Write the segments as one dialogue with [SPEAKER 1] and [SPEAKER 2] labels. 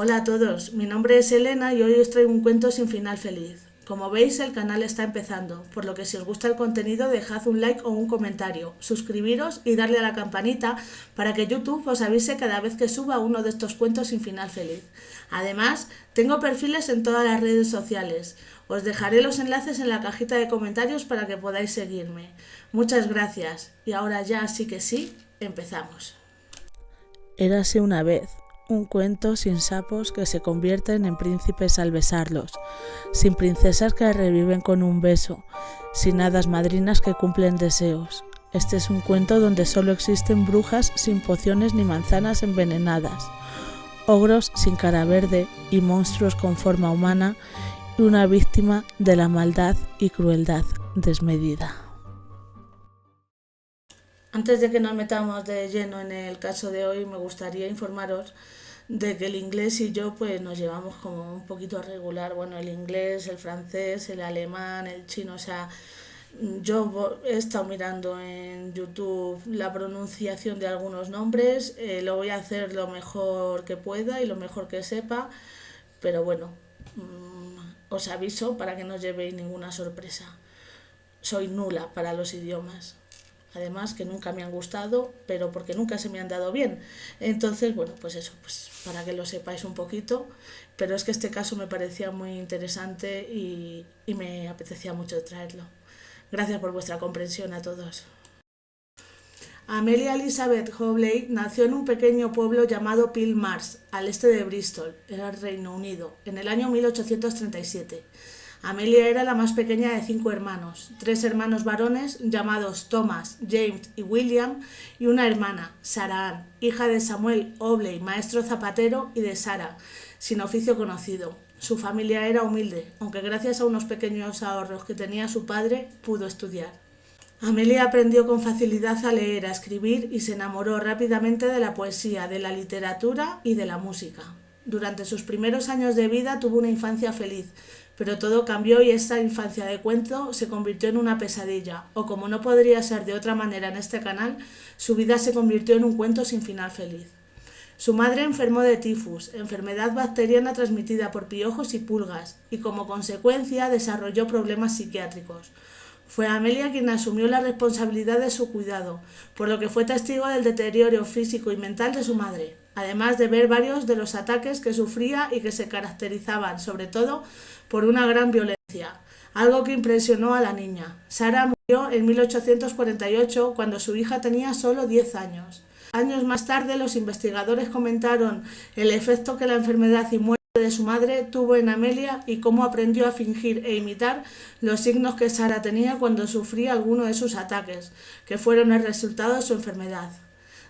[SPEAKER 1] Hola a todos, mi nombre es Elena y hoy os traigo un cuento sin final feliz. Como veis, el canal está empezando, por lo que si os gusta el contenido dejad un like o un comentario, suscribiros y darle a la campanita para que YouTube os avise cada vez que suba uno de estos cuentos sin final feliz. Además, tengo perfiles en todas las redes sociales. Os dejaré los enlaces en la cajita de comentarios para que podáis seguirme. Muchas gracias y ahora ya sí que sí, empezamos.
[SPEAKER 2] Érase una vez un cuento sin sapos que se convierten en príncipes al besarlos, sin princesas que reviven con un beso, sin hadas madrinas que cumplen deseos. Este es un cuento donde solo existen brujas sin pociones ni manzanas envenenadas, ogros sin cara verde y monstruos con forma humana y una víctima de la maldad y crueldad desmedida.
[SPEAKER 1] Antes de que nos metamos de lleno en el caso de hoy, me gustaría informaros de que el inglés y yo pues nos llevamos como un poquito regular. Bueno, el inglés, el francés, el alemán, el chino, o sea, yo he estado mirando en YouTube la pronunciación de algunos nombres, lo voy a hacer lo mejor que pueda y lo mejor que sepa, pero bueno, os aviso para que no os llevéis ninguna sorpresa. Soy nula para los idiomas. Además que nunca me han gustado, pero porque nunca se me han dado bien. Entonces, bueno, pues eso, pues para que lo sepáis un poquito. Pero es que este caso me parecía muy interesante y me apetecía mucho traerlo. Gracias por vuestra comprensión a todos. Amelia Elizabeth Hobley nació en un pequeño pueblo llamado Peel Mars, al este de Bristol, en el Reino Unido, en el año 1837. Amelia era la más pequeña de 5 hermanos, 3 hermanos varones llamados Thomas, James y William, y una hermana, Sarah Ann, hija de Samuel Hobley, maestro zapatero, y de Sarah, sin oficio conocido. Su familia era humilde, aunque gracias a unos pequeños ahorros que tenía su padre, pudo estudiar. Amelia aprendió con facilidad a leer, a escribir y se enamoró rápidamente de la poesía, de la literatura y de la música. Durante sus primeros años de vida tuvo una infancia feliz, pero todo cambió y esta infancia de cuento se convirtió en una pesadilla, o como no podría ser de otra manera en este canal, su vida se convirtió en un cuento sin final feliz. Su madre enfermó de tifus, enfermedad bacteriana transmitida por piojos y pulgas, y como consecuencia desarrolló problemas psiquiátricos. Fue Amelia quien asumió la responsabilidad de su cuidado, por lo que fue testigo del deterioro físico y mental de su madre, además de ver varios de los ataques que sufría y que se caracterizaban, sobre todo, por una gran violencia, algo que impresionó a la niña. Sarah murió en 1848 cuando su hija tenía solo 10 años. Años más tarde, los investigadores comentaron el efecto que la enfermedad y muerte de su madre tuvo en Amelia y cómo aprendió a fingir e imitar los signos que Sarah tenía cuando sufría alguno de sus ataques, que fueron el resultado de su enfermedad.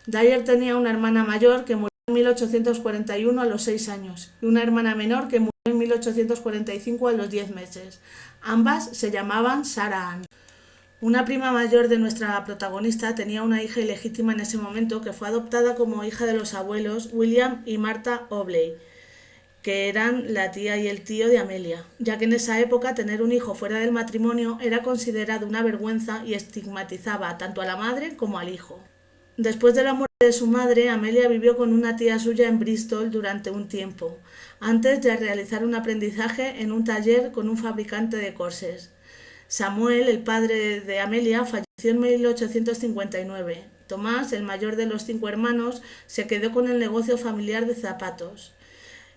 [SPEAKER 1] Dyer tenía una hermana mayor que murió en 1841 a los 6 años y una hermana menor que murió en 1845 a los 10 meses. Ambas se llamaban Sarah Ann. Una prima mayor de nuestra protagonista tenía una hija ilegítima en ese momento que fue adoptada como hija de los abuelos William y Martha Hobley, que eran la tía y el tío de Amelia, ya que en esa época tener un hijo fuera del matrimonio era considerado una vergüenza y estigmatizaba tanto a la madre como al hijo. Después de la muerte de su madre, Amelia vivió con una tía suya en Bristol durante un tiempo, antes de realizar un aprendizaje en un taller con un fabricante de corsés. Samuel, el padre de Amelia, falleció en 1859. Tomás, el mayor de los 5 hermanos, se quedó con el negocio familiar de zapatos.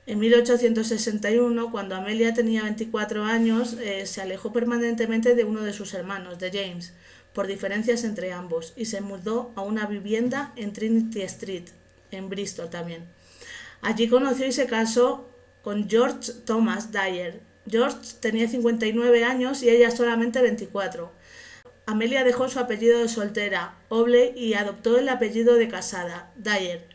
[SPEAKER 1] En 1861, cuando Amelia tenía 24 años, se alejó permanentemente de uno de sus hermanos, de James, por diferencias entre ambos, y se mudó a una vivienda en Trinity Street, en Bristol también. Allí conoció y se casó con George Thomas Dyer. George tenía 59 años y ella solamente 24. Amelia dejó su apellido de soltera, Hobley, y adoptó el apellido de casada, Dyer.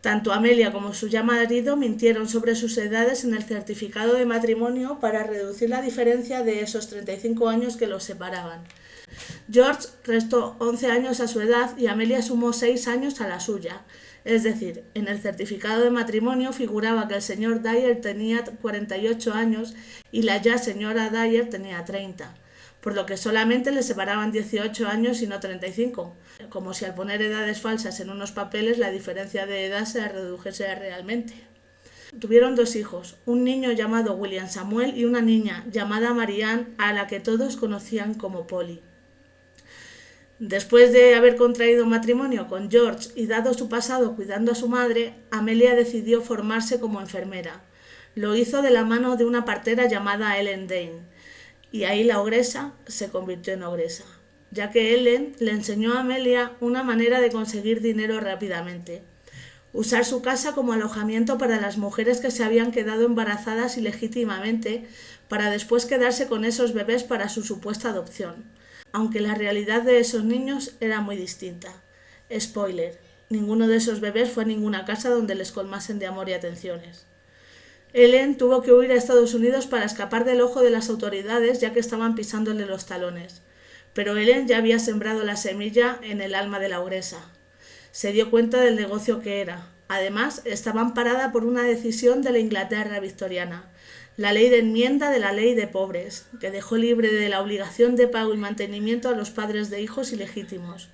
[SPEAKER 1] Tanto Amelia como su ya marido mintieron sobre sus edades en el certificado de matrimonio para reducir la diferencia de esos 35 años que los separaban. George restó 11 años a su edad y Amelia sumó 6 años a la suya. Es decir, en el certificado de matrimonio figuraba que el señor Dyer tenía 48 años y la ya señora Dyer tenía 30, por lo que solamente le separaban 18 años y no 35, como si al poner edades falsas en unos papeles la diferencia de edad se redujese realmente. Tuvieron 2 hijos, un niño llamado William Samuel y una niña llamada Marianne, a la que todos conocían como Polly. Después de haber contraído matrimonio con George y dado su pasado cuidando a su madre, Amelia decidió formarse como enfermera. Lo hizo de la mano de una partera llamada Ellen Dane, y ahí la ogresa se convirtió en ogresa, ya que Ellen le enseñó a Amelia una manera de conseguir dinero rápidamente: usar su casa como alojamiento para las mujeres que se habían quedado embarazadas ilegítimamente, para después quedarse con esos bebés para su supuesta adopción. Aunque la realidad de esos niños era muy distinta. Spoiler: ninguno de esos bebés fue a ninguna casa donde les colmasen de amor y atenciones. Ellen tuvo que huir a Estados Unidos para escapar del ojo de las autoridades, ya que estaban pisándole los talones. Pero Ellen ya había sembrado la semilla en el alma de la ogresa. Se dio cuenta del negocio que era. Además, estaba amparada por una decisión de la Inglaterra victoriana, la ley de enmienda de la ley de pobres, que dejó libre de la obligación de pago y mantenimiento a los padres de hijos ilegítimos,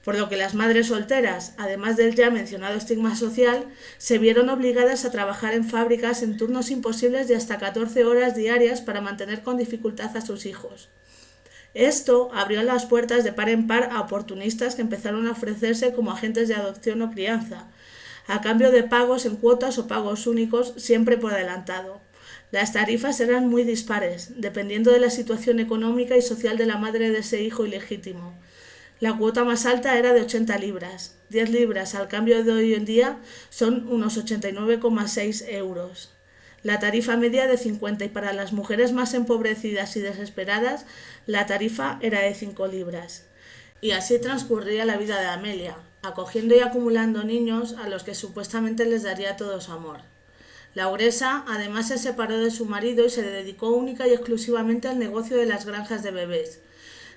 [SPEAKER 1] por lo que las madres solteras, además del ya mencionado estigma social, se vieron obligadas a trabajar en fábricas en turnos imposibles de hasta 14 horas diarias para mantener con dificultad a sus hijos. Esto abrió las puertas de par en par a oportunistas que empezaron a ofrecerse como agentes de adopción o crianza, a cambio de pagos en cuotas o pagos únicos, siempre por adelantado. Las tarifas eran muy dispares, dependiendo de la situación económica y social de la madre de ese hijo ilegítimo. La cuota más alta era de 80 libras. 10 libras al cambio de hoy en día son unos 89,6 euros. La tarifa media de 50, y para las mujeres más empobrecidas y desesperadas, la tarifa era de 5 libras. Y así transcurría la vida de Amelia, acogiendo y acumulando niños a los que supuestamente les daría todo su amor. La ogresa además se separó de su marido y se dedicó única y exclusivamente al negocio de las granjas de bebés,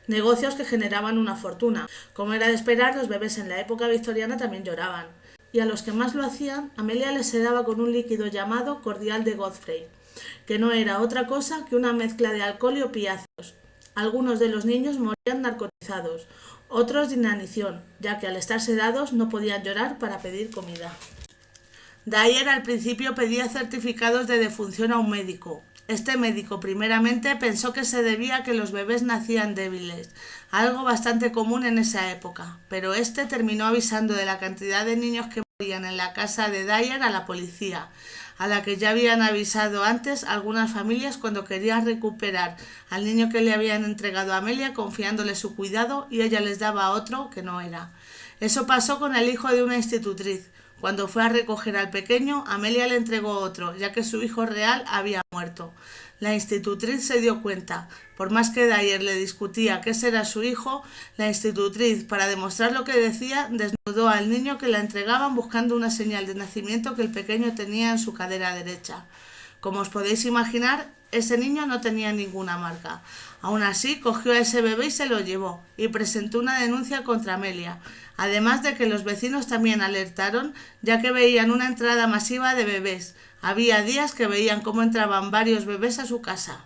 [SPEAKER 1] negocios que generaban una fortuna. Como era de esperar, los bebés en la época victoriana también lloraban, y a los que más lo hacían, Amelia les sedaba con un líquido llamado cordial de Godfrey, que no era otra cosa que una mezcla de alcohol y opiáceos. Algunos de los niños morían narcotizados, otros de inanición, ya que al estar sedados no podían llorar para pedir comida. Dyer al principio pedía certificados de defunción a un médico. Este médico primeramente pensó que se debía a que los bebés nacían débiles, algo bastante común en esa época, pero este terminó avisando de la cantidad de niños que morían en la casa de Dyer a la policía, a la que ya habían avisado antes algunas familias cuando querían recuperar al niño que le habían entregado a Amelia confiándole su cuidado, y ella les daba a otro que no era. Eso pasó con el hijo de una institutriz. Cuando fue a recoger al pequeño, Amelia le entregó otro, ya que su hijo real había muerto. La institutriz se dio cuenta. Por más que Dyer le discutía que ese era su hijo, la institutriz, para demostrar lo que decía, desnudó al niño que la entregaban buscando una señal de nacimiento que el pequeño tenía en su cadera derecha. Como os podéis imaginar, ese niño no tenía ninguna marca. Aún así, cogió a ese bebé y se lo llevó, y presentó una denuncia contra Amelia, además de que los vecinos también alertaron, ya que veían una entrada masiva de bebés. Había días que veían cómo entraban varios bebés a su casa.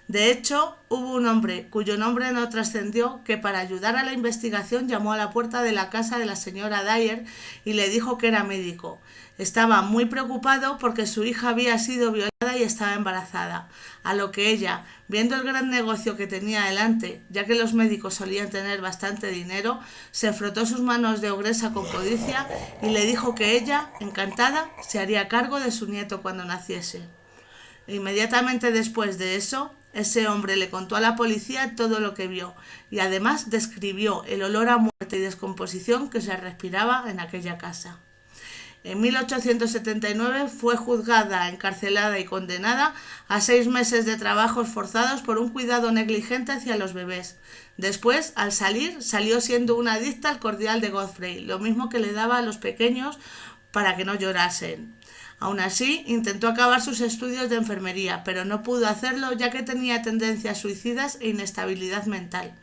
[SPEAKER 1] De hecho, hubo un hombre, cuyo nombre no trascendió, que para ayudar a la investigación llamó a la puerta de la casa de la señora Dyer y le dijo que era médico. Estaba muy preocupado porque su hija había sido violada y estaba embarazada, a lo que ella, viendo el gran negocio que tenía delante, ya que los médicos solían tener bastante dinero, se frotó sus manos de ogresa con codicia y le dijo que ella, encantada, se haría cargo de su nieto cuando naciese. Inmediatamente después de eso, ese hombre le contó a la policía todo lo que vio y además describió el olor a muerte y descomposición que se respiraba en aquella casa. En 1879 fue juzgada, encarcelada y condenada a 6 meses de trabajos forzados por un cuidado negligente hacia los bebés. Después, al salir, salió siendo una adicta al cordial de Godfrey, lo mismo que le daba a los pequeños para que no llorasen. Aún así, intentó acabar sus estudios de enfermería, pero no pudo hacerlo ya que tenía tendencias suicidas e inestabilidad mental.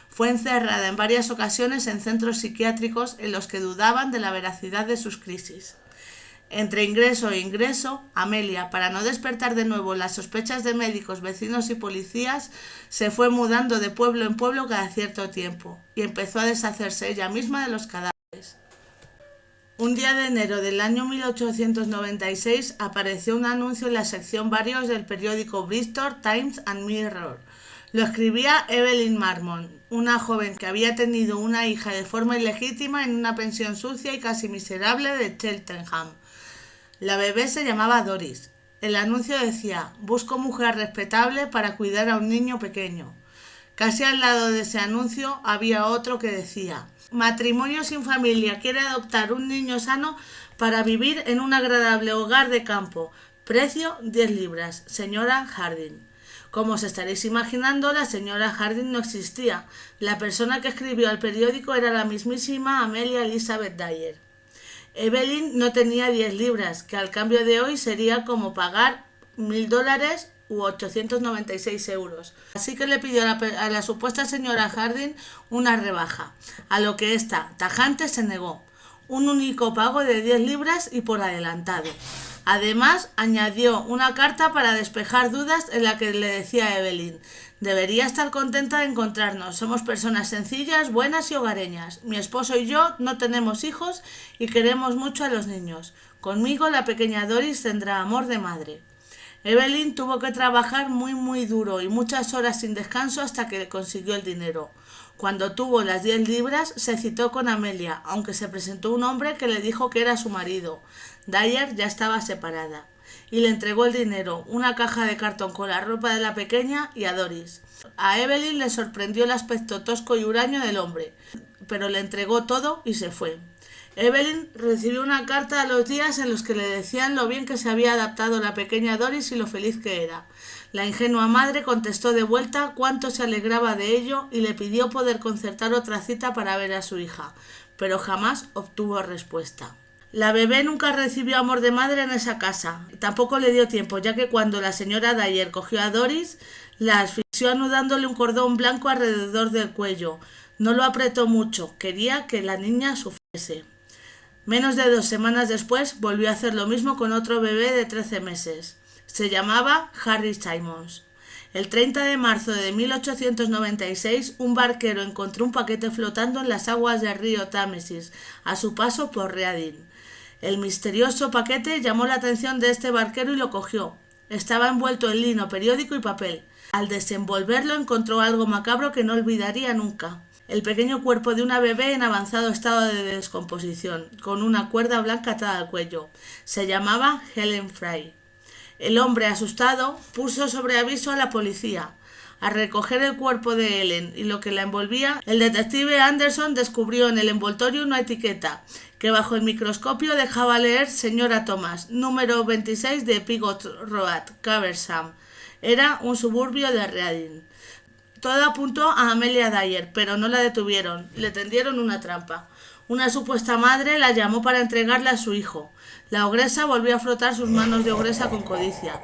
[SPEAKER 1] Fue encerrada en varias ocasiones en centros psiquiátricos en los que dudaban de la veracidad de sus crisis. Entre ingreso e ingreso, Amelia, para no despertar de nuevo las sospechas de médicos, vecinos y policías, se fue mudando de pueblo en pueblo cada cierto tiempo y empezó a deshacerse ella misma de los cadáveres. Un día de enero del año 1896 apareció un anuncio en la sección Varios del periódico Bristol Times and Mirror. Lo escribía Evelyn Marmon, una joven que había tenido una hija de forma ilegítima en una pensión sucia y casi miserable de Cheltenham. La bebé se llamaba Doris. El anuncio decía: busco mujer respetable para cuidar a un niño pequeño. Casi al lado de ese anuncio había otro que decía: matrimonio sin familia quiere adoptar un niño sano para vivir en un agradable hogar de campo. Precio 10 libras. Señora Harding. Como os estaréis imaginando, la señora Harding no existía. La persona que escribió al periódico era la mismísima Amelia Elizabeth Dyer. Evelyn no tenía 10 libras, que al cambio de hoy sería como pagar $1.000 u 896 euros. Así que le pidió a la supuesta señora Harding una rebaja, a lo que ésta tajante se negó. Un único pago de 10 libras y por adelantado. Además, añadió una carta para despejar dudas en la que le decía a Evelyn: debería estar contenta de encontrarnos, somos personas sencillas, buenas y hogareñas. Mi esposo y yo no tenemos hijos y queremos mucho a los niños. Conmigo la pequeña Doris tendrá amor de madre. Evelyn tuvo que trabajar muy duro y muchas horas sin descanso hasta que consiguió el dinero. Cuando tuvo las 10 libras, se citó con Amelia, aunque se presentó un hombre que le dijo que era su marido. Dyer ya estaba separada. Y le entregó el dinero, una caja de cartón con la ropa de la pequeña y a Doris. A Evelyn le sorprendió el aspecto tosco y huraño del hombre, pero le entregó todo y se fue. Evelyn recibió una carta a los días en los que le decían lo bien que se había adaptado la pequeña Doris y lo feliz que era. La ingenua madre contestó de vuelta cuánto se alegraba de ello y le pidió poder concertar otra cita para ver a su hija, pero jamás obtuvo respuesta. La bebé nunca recibió amor de madre en esa casa. Tampoco le dio tiempo, ya que cuando la señora Dyer cogió a Doris, la asfixió anudándole un cordón blanco alrededor del cuello. No lo apretó mucho, quería que la niña sufriese. Menos de 2 semanas después volvió a hacer lo mismo con otro bebé de 13 meses. Se llamaba Harry Simons. El 30 de marzo de 1896, un barquero encontró un paquete flotando en las aguas del río Támesis, a su paso por Reading. El misterioso paquete llamó la atención de este barquero y lo cogió. Estaba envuelto en lino, periódico y papel. Al desenvolverlo encontró algo macabro que no olvidaría nunca: el pequeño cuerpo de una bebé en avanzado estado de descomposición, con una cuerda blanca atada al cuello. Se llamaba Helen Fry. El hombre, asustado, puso sobre aviso a la policía. Al recoger el cuerpo de Helen y lo que la envolvía, el detective Anderson descubrió en el envoltorio una etiqueta que bajo el microscopio dejaba leer Señora Thomas, número 26 de Pigot Road, Caversham. Era un suburbio de Reading. Todo apuntó a Amelia Dyer, pero no la detuvieron. Le tendieron una trampa. Una supuesta madre la llamó para entregarle a su hijo. La ogresa volvió a frotar sus manos de ogresa con codicia,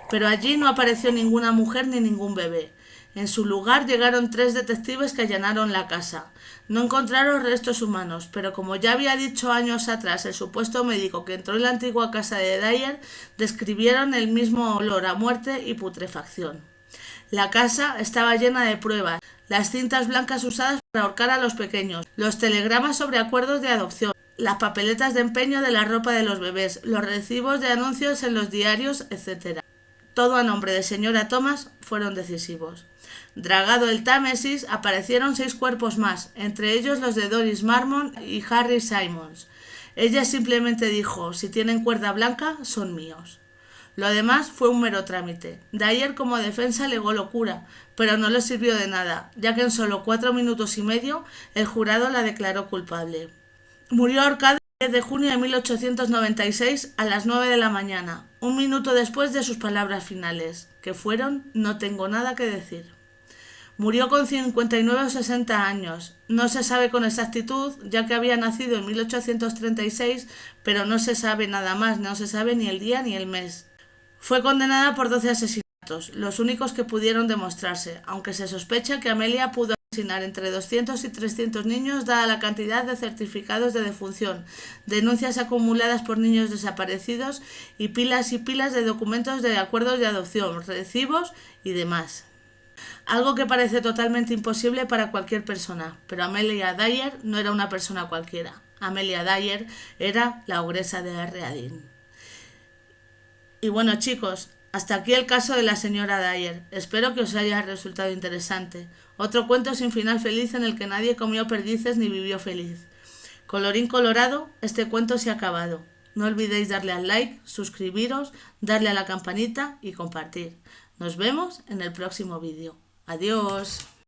[SPEAKER 1] pero allí no apareció ninguna mujer ni ningún bebé. En su lugar llegaron 3 detectives que allanaron la casa. No encontraron restos humanos, pero como ya había dicho años atrás el supuesto médico que entró en la antigua casa de Dyer, describieron el mismo olor a muerte y putrefacción. La casa estaba llena de pruebas: las cintas blancas usadas para ahorcar a los pequeños, los telegramas sobre acuerdos de adopción, las papeletas de empeño de la ropa de los bebés, los recibos de anuncios en los diarios, etc. Todo a nombre de señora Thomas fueron decisivos. Dragado el Támesis, aparecieron 6 cuerpos más, entre ellos los de Doris Marmon y Harry Simons. Ella simplemente dijo: si tienen cuerda blanca, son míos. Lo demás fue un mero trámite. Dyer como defensa alegó locura, pero no le sirvió de nada, ya que en solo 4 minutos y medio el jurado la declaró culpable. Murió ahorcada el 10 de junio de 1896 a las 9 de la mañana, un minuto después de sus palabras finales, que fueron: no tengo nada que decir. Murió con 59 o 60 años. No se sabe con exactitud, ya que había nacido en 1836, pero no se sabe nada más, no se sabe ni el día ni el mes. Fue condenada por 12 asesinatos, los únicos que pudieron demostrarse, aunque se sospecha que Amelia pudo asesinar entre 200 y 300 niños dada la cantidad de certificados de defunción, denuncias acumuladas por niños desaparecidos y pilas de documentos de acuerdos de adopción, recibos y demás. Algo que parece totalmente imposible para cualquier persona, pero Amelia Dyer no era una persona cualquiera. Amelia Dyer era la ogresa de Arreadín. Y bueno, chicos, hasta aquí el caso de la señora Dyer. Espero que os haya resultado interesante. Otro cuento sin final feliz en el que nadie comió perdices ni vivió feliz. Colorín colorado, este cuento se ha acabado. No olvidéis darle al like, suscribiros, darle a la campanita y compartir. Nos vemos en el próximo vídeo. Adiós.